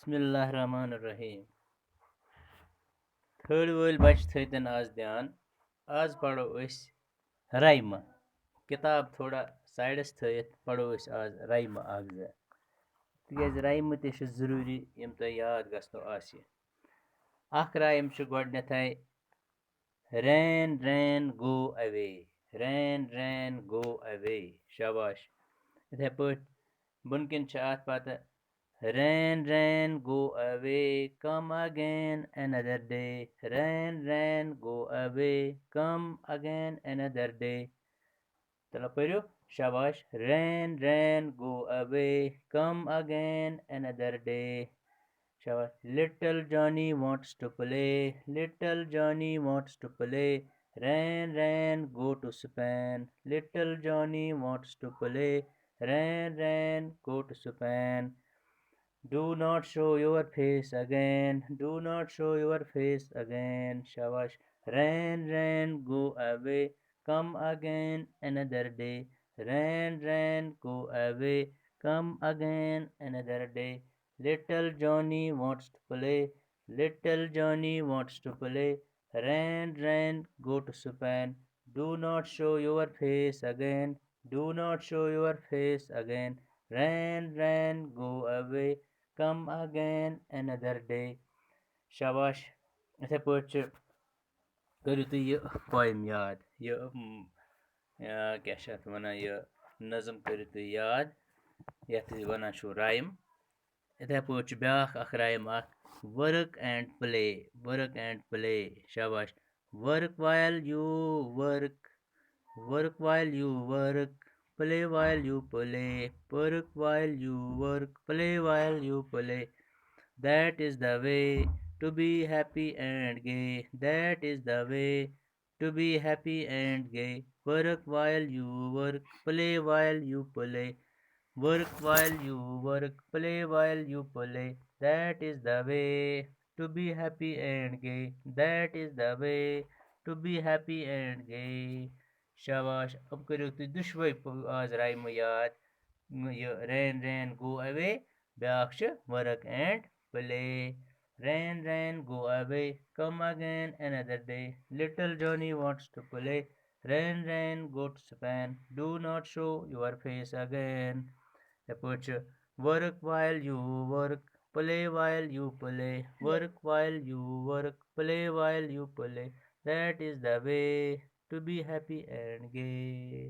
बिस्मिल्लाहिर्रहमानिर्रहीम। थर्ड वल बच थन आज ध्यान। आज पढ़ो राइम किताब थोड़ा साइडस थत पढ़ो आज राइम तिज राइम तरूरी यम तुम याद गो राइम गथाय रैन रैन गो अवे रैन रैन गो अवे शाबाश। इथे पट बुनकिन अत पत Rain, rain, go away, come again another day. Rain, rain, go away, come again another day. चलो पढ़ो शाबाश। Rain, rain, go away, come again another day. शाबाश। Little Johnny wants to play. Little Johnny wants to play. Rain, rain, go to Spain. Little Johnny wants to play. Rain, rain, go to Spain. Do not show your face again. Do not show your face again. Shabash. Rain, rain, go away. Come again another day. Rain, rain, go away. Come again another day. Little Johnny wants to play. Little Johnny wants to play. Rain, rain, go to Spain. Do not show your face again. Do not show your face again. Rain, rain, go away. Come again another day. शाबाश। इथे पे करो तुम यह poem याद क्या one यह नज़म करो तुम याद यथ वन राइम। इथे पे ब्या rhyme work and play. Work and play शाबाश। Work while you work. Work while you work. Play while you play. Work while you work. Play while you play. That is the way to be happy and gay. That is the way to be happy and gay. Work while you work. Play while you play. Work while you work. Play while you play. That is the way to be happy and gay. That is the way to be happy and gay. शाबाश। अब करो तुम दुशवई आज rhyme याद। यह rain rain go away ब्याख work and play. Rain, rain, go away, come again another day. Little Johnny wants to play. Rain, rain, go to Spain. Do not show your face again. Work while you work, play while you play. Work while you work, play while you play. That is the way to be happy and gay.